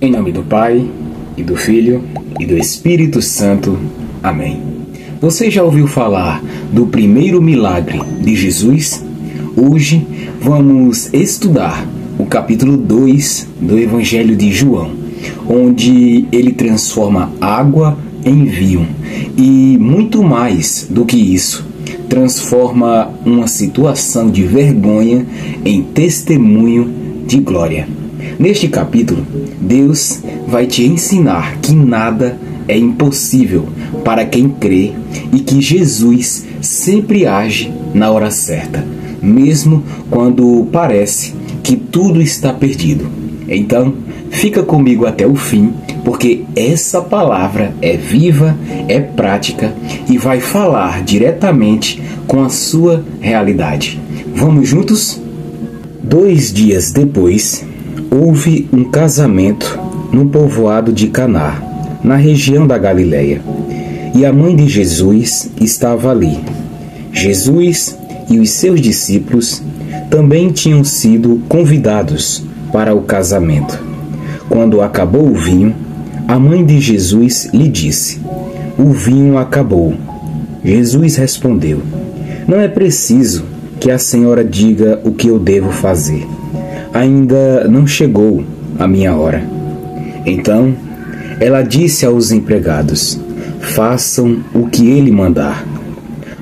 Em nome do Pai, e do Filho, e do Espírito Santo. Amém. Você já ouviu falar do primeiro milagre de Jesus? Hoje vamos estudar o capítulo 2 do Evangelho de João, onde ele transforma água em vinho e, muito mais do que isso, transforma uma situação de vergonha em testemunho de glória. Neste capítulo, Deus vai te ensinar que nada é impossível para quem crê e que Jesus sempre age na hora certa, mesmo quando parece que tudo está perdido. Então, fica comigo até o fim, porque essa palavra é viva, é prática e vai falar diretamente com a sua realidade. Vamos juntos? 2 dias depois, houve um casamento no povoado de Caná, na região da Galileia, e a mãe de Jesus estava ali. Jesus e os seus discípulos também tinham sido convidados para o casamento. Quando acabou o vinho, a mãe de Jesus lhe disse: "O vinho acabou." Jesus respondeu: "Não é preciso que a senhora diga o que eu devo fazer. Ainda não chegou a minha hora." Então, ela disse aos empregados: "Façam o que ele mandar."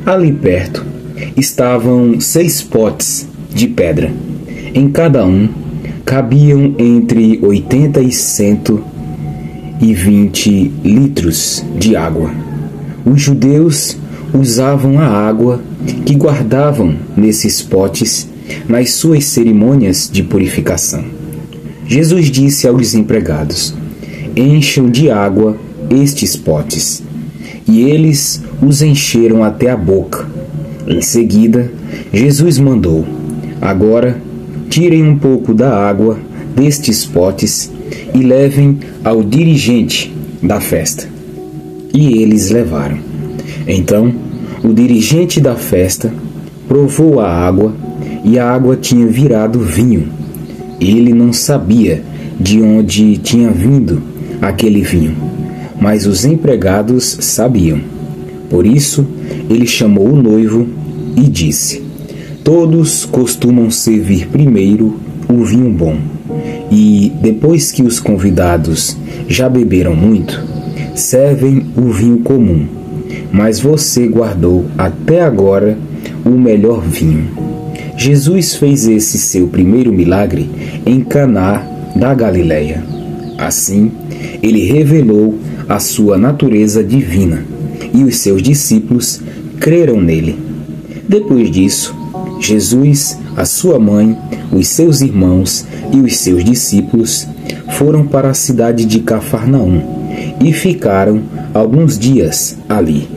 Ali perto estavam 6 potes de pedra. Em cada um cabiam entre 80 e 120 litros de água. Os judeus usavam a água que guardavam nesses potes nas suas cerimônias de purificação. Jesus disse aos empregados: "Encham de água estes potes." E eles os encheram até a boca. Em seguida, Jesus mandou: "Agora, tirem um pouco da água destes potes e levem ao dirigente da festa." E eles levaram. Então, o dirigente da festa provou a água, e a água tinha virado vinho. Ele não sabia de onde tinha vindo aquele vinho, mas os empregados sabiam. Por isso, ele chamou o noivo e disse: "Todos costumam servir primeiro o vinho bom, e depois que os convidados já beberam muito, servem o vinho comum. Mas você guardou até agora o melhor vinho." Jesus fez esse seu primeiro milagre em Caná da Galileia. Assim, ele revelou a sua natureza divina, e os seus discípulos creram nele. Depois disso, Jesus, a sua mãe, os seus irmãos e os seus discípulos foram para a cidade de Cafarnaum e ficaram alguns dias ali.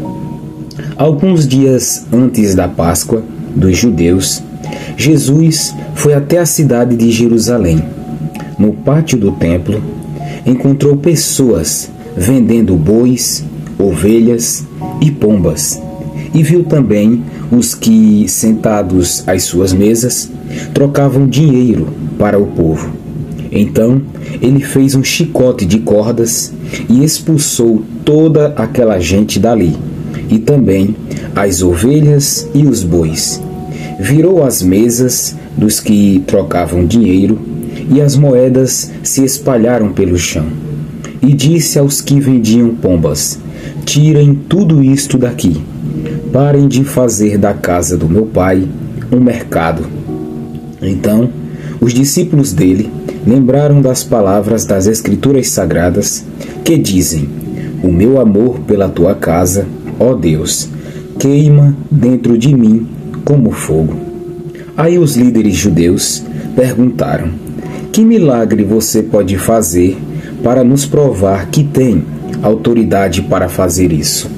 Alguns dias antes da Páscoa dos judeus, Jesus foi até a cidade de Jerusalém. No pátio do templo, encontrou pessoas vendendo bois, ovelhas e pombas, e viu também os que, sentados às suas mesas, trocavam dinheiro para o povo. Então ele fez um chicote de cordas e expulsou toda aquela gente dali, e também as ovelhas e os bois. Virou as mesas dos que trocavam dinheiro, e as moedas se espalharam pelo chão. E disse aos que vendiam pombas: "Tirem tudo isto daqui. Parem de fazer da casa do meu pai um mercado." Então, os discípulos dele lembraram das palavras das Escrituras Sagradas que dizem: "O meu amor pela tua casa, ó Deus, queima dentro de mim como fogo." Aí os líderes judeus perguntaram: "Que milagre você pode fazer para nos provar que tem autoridade para fazer isso?"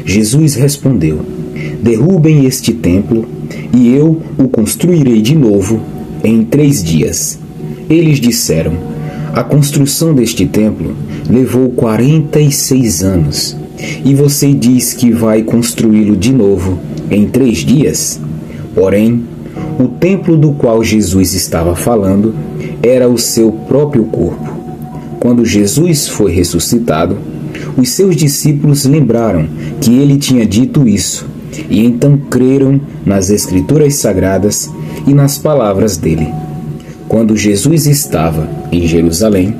Jesus respondeu: "Derrubem este templo e eu o construirei de novo em 3 dias." Eles disseram: "A construção deste templo levou 46 anos, e você diz que vai construí-lo de novo em 3 dias?" Porém, o templo do qual Jesus estava falando era o seu próprio corpo. Quando Jesus foi ressuscitado, os seus discípulos lembraram que ele tinha dito isso, e então creram nas Escrituras Sagradas e nas palavras dele. Quando Jesus estava em Jerusalém,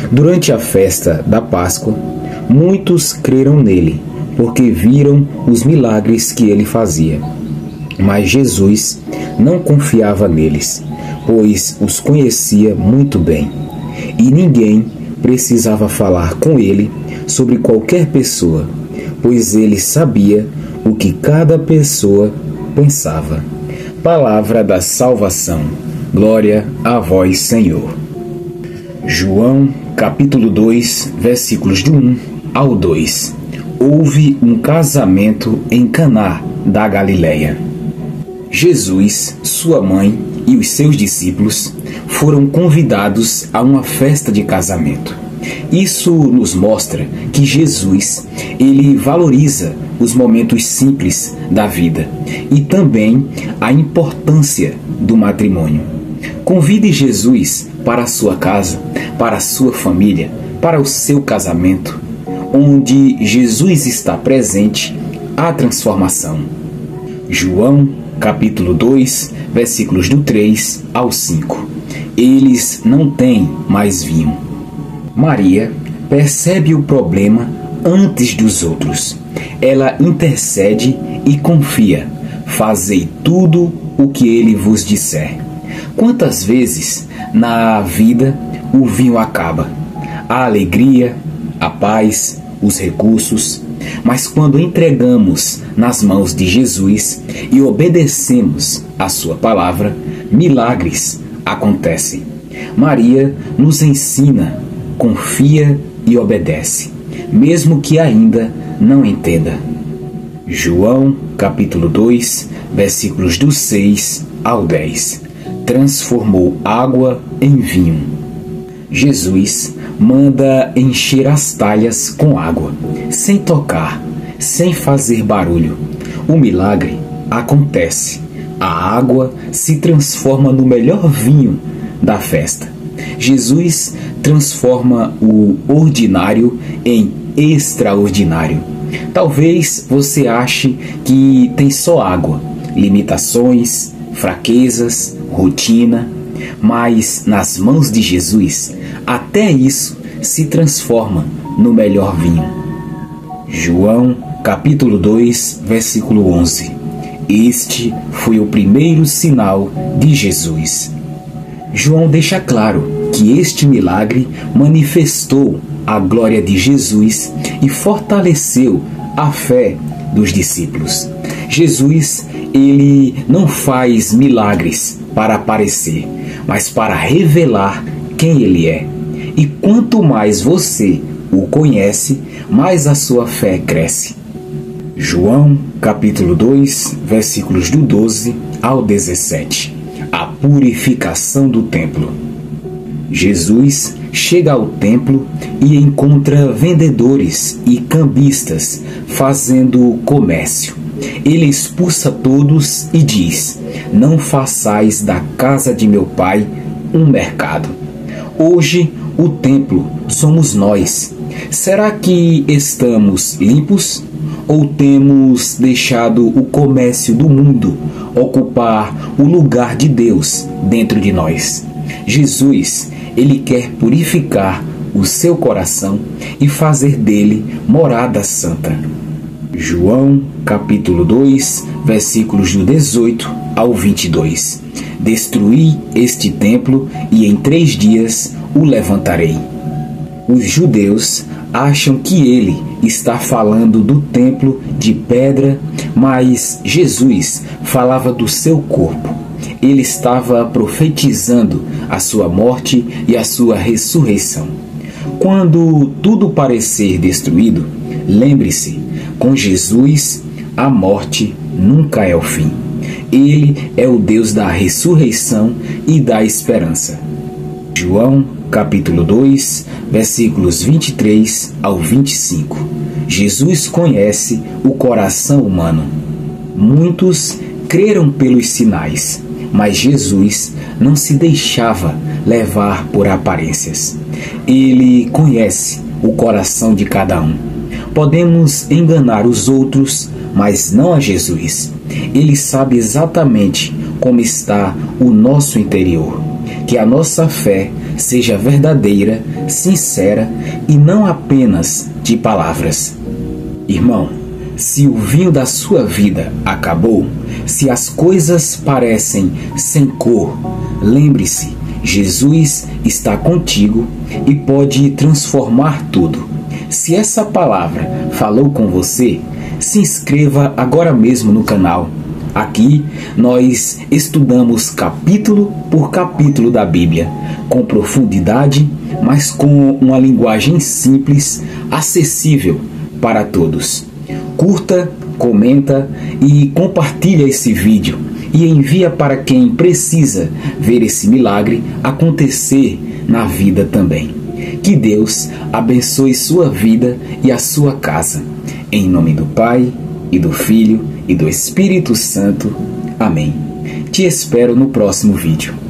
durante a festa da Páscoa, muitos creram nele, porque viram os milagres que ele fazia. Mas Jesus não confiava neles, pois os conhecia muito bem, e ninguém precisava falar com ele sobre qualquer pessoa, pois ele sabia o que cada pessoa pensava. Palavra da salvação. Glória a vós, Senhor. João, capítulo 2, versículos do 1 ao 2. Houve um casamento em Caná da Galileia. Jesus, sua mãe e os seus discípulos foram convidados a uma festa de casamento. Isso nos mostra que Jesus, ele valoriza os momentos simples da vida e também a importância do matrimônio. Convide Jesus para a sua casa, para a sua família, para o seu casamento. Onde Jesus está presente, há transformação. João, capítulo 2, versículos do 3 ao 5. Eles não têm mais vinho. Maria percebe o problema antes dos outros. Ela intercede e confia. Fazei tudo o que ele vos disser. Quantas vezes na vida o vinho acaba? A alegria, a paz, os recursos. Mas quando entregamos nas mãos de Jesus e obedecemos a sua palavra, milagres acontecem. Maria nos ensina, confia e obedece, mesmo que ainda não entenda. João, capítulo 2, versículos do 6 ao 10. Transformou água em vinho. Jesus manda encher as talhas com água, sem tocar, sem fazer barulho. O milagre acontece. A água se transforma no melhor vinho da festa. Jesus transforma o ordinário em extraordinário. Talvez você ache que tem só água, limitações, fraquezas, rotina, mas nas mãos de Jesus, até isso se transforma no melhor vinho. João, capítulo 2, versículo 11. Este foi o primeiro sinal de Jesus. João deixa claro que este milagre manifestou a glória de Jesus e fortaleceu a fé dos discípulos. Jesus, ele não faz milagres para aparecer, mas para revelar quem ele é. E quanto mais você o conhece, mais a sua fé cresce. João, capítulo 2, versículos do 12 ao 17. A purificação do templo. Jesus chega ao templo e encontra vendedores e cambistas fazendo comércio. Ele expulsa todos e diz: não façais da casa de meu pai um mercado. Hoje o templo somos nós. Será que estamos limpos? Ou temos deixado o comércio do mundo ocupar o lugar de Deus dentro de nós? Jesus, ele quer purificar o seu coração e fazer dele morada santa. João, capítulo 2, versículos do 18 ao 22. Destruí este templo e em 3 dias o levantarei. Os judeus acham que ele está falando do templo de pedra, mas Jesus falava do seu corpo. Ele estava profetizando a sua morte e a sua ressurreição. Quando tudo parecer destruído, lembre-se, com Jesus a morte nunca é o fim. Ele é o Deus da ressurreição e da esperança. João, capítulo 2, versículos 23 ao 25. Jesus conhece o coração humano. Muitos creram pelos sinais, Mas Jesus não se deixava levar por aparências. Ele conhece o coração de cada um. Podemos enganar os outros, mas não a Jesus. Ele sabe exatamente como está o nosso interior. Que a nossa fé seja verdadeira, sincera e não apenas de palavras. Irmão, se o vinho da sua vida acabou, se as coisas parecem sem cor, lembre-se, Jesus está contigo e pode transformar tudo. Se essa palavra falou com você, se inscreva agora mesmo no canal. Aqui nós estudamos capítulo por capítulo da Bíblia, com profundidade, mas com uma linguagem simples, acessível para todos. Curta, comenta e compartilha esse vídeo e envia para quem precisa ver esse milagre acontecer na vida também. Que Deus abençoe sua vida e a sua casa. Em nome do Pai, e do Filho, e do Espírito Santo. Amém. Te espero no próximo vídeo.